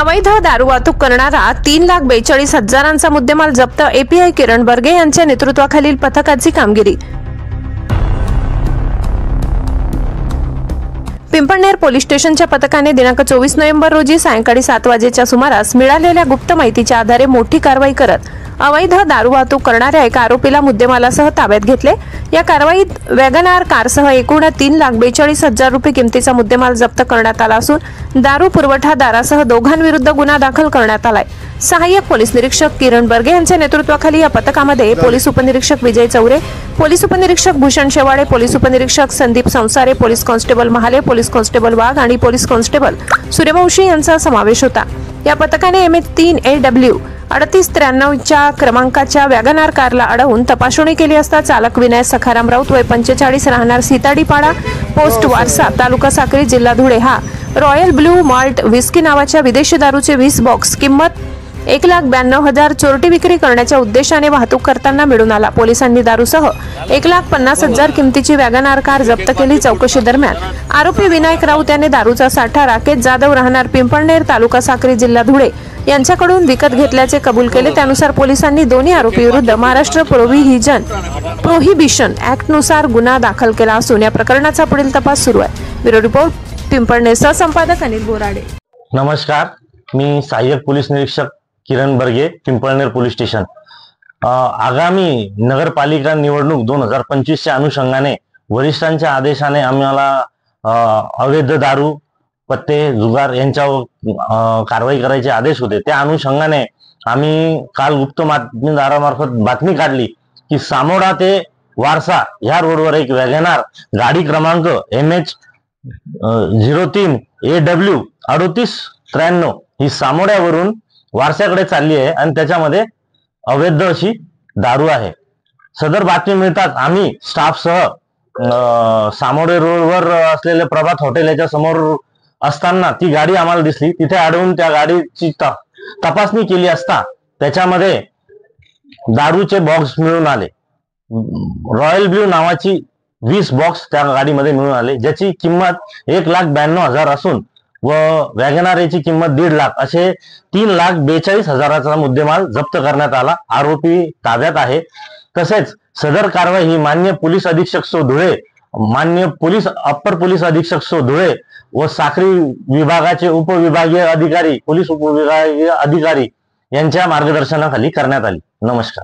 अवैध दारू वाहतूक करणारा 3,42,000चा मुद्देमाल जप्त। एपीआय किरण बर्गे यांच्या नेतृत्वाखालील पथकाची कामगिरी। पिंपळनेर पोलीस स्टेशनच्या पथकाने दिनांक 24 नोव्हेंबर रोजी सायंकाळी 7 वाजेच्या सुमारास मिळालेल्या गुप्त माहितीच्या आधारे मोठी कारवाई करत अवैध दारू वाहतूक करणाऱ्या एका आरोपीला मुद्देमालासह ताब्यात घेतले। या कारवाईत वॅगनार कारसह एकूण 3,42,000 रुपये किमतीचा मुद्देमाल जप्त करण्यात आला असून दारू पुरवठादारासह दोघांविरुद्ध गुन्हा दाखल करण्यात आलाय। सहाय्यक पोलीस निरीक्षक किरण बर्गे यांच्या नेतृत्वाखाली या पथकामध्ये पोलीस उपनिरीक्षक विजय चौरे, पोलीस उपनिरीक्षक भूषण शेवाळे, पोलीस उपनिरीक्षक Sandeep Sansare, police constable Mahale, police constable Wagh आणि पोलीस कॉन्स्टेबल सूर्यवंशी यांचा समावेश होता। या पथकाने MH3AW 3893 क्रमांकाच्या वॅगनार कारला अडवून तपासणी केली असता चालक विनय सखाराम राऊत वय 45 राहणार सीताडीपाडा पोस्ट वारसा तालुका साक्री जिल्हा धुळे हा रॉयल ब्लू मॉल्ट व्हिस्की नावाच्या विदेशी दारूचे 20 बॉक्स किंमत 1,92,000 चोरटी विक्री करण्याच्या उद्देशाने वाहतूक करताना मिळून आला। पोलिसांनी दारूसह 1,50,000 किमतीची वॅगनार कार जप्त केली। चौकशी दरम्यान आरोपी विनायक राऊत याने दारूचा साठा राकेश जाधव राहणार पिंपळनेर तालुका साक्री जिल्हा धुळे यांच्याकडून विकत घेतल्याचे कबूल केले। त्यानुसार पोलिसांनी दोन्ही आरोपी विरुद्ध महाराष्ट्र प्रोहिबिशन ऍक्ट नुसार गुन्हा दाखल केला असून या प्रकरणाचा पुढील तपास सुरू आहे। ब्युरो रिपोर्ट पिंपळनेर सहसंपादक अनिल बोराडे। नमस्कार, मी सहाय्यक पोलीस निरीक्षक किरण बर्गे, पिंपळनेर पोलीस स्टेशन। आगामी नगरपालिका निवडणूक 2025च्या अनुषंगाने वरिष्ठांच्या आदेशाने आम्हाला अवैध दारू पत्ते जुगार यांच्यावर कारवाई करायचे आदेश होते। त्या अनुषंगाने आम्ही काल गुप्त बातमीदारामार्फत बातमी काढली की सामोडा ते वारसा ह्या रोडवर एक वॅगनार गाडी क्रमांक MH03AW 3893 ही सामोड्यावरून वारसाकडे चालली आहे आणि त्याच्यामध्ये अवैध अशी दारू आहे। सदर बातमी मिळताच आम्ही स्टाफसह सामोडे रोडवर असलेले प्रभात हॉटेल याच्या समोर असताना ती गाडी आम्हाला दिसली। तिथे अडवून त्या गाडीची तपासणी केली असता त्याच्यामध्ये दारूचे बॉक्स मिळून आले। रॉयल ब्लू नावाची 20 बॉक्स त्या गाडीमध्ये मिळून आले, ज्याची किंमत 1,92,000 असून व वॅगनारची किंमत 1.5 लाख असे 3,42,000चा मुद्देमाल जप्त करण्यात आला। आरोपी ताब्यात आहे। तसेच सदर कारवाई ही मान्य पोलीस अधीक्षक सो धुळे, मान्य अप्पर पोलीस अधीक्षक सो धुळे व साक्री विभागाचे उपविभागीय अधिकारी, पोलीस उपविभागीय अधिकारी यांच्या मार्गदर्शनाखाली करण्यात आली। नमस्कार।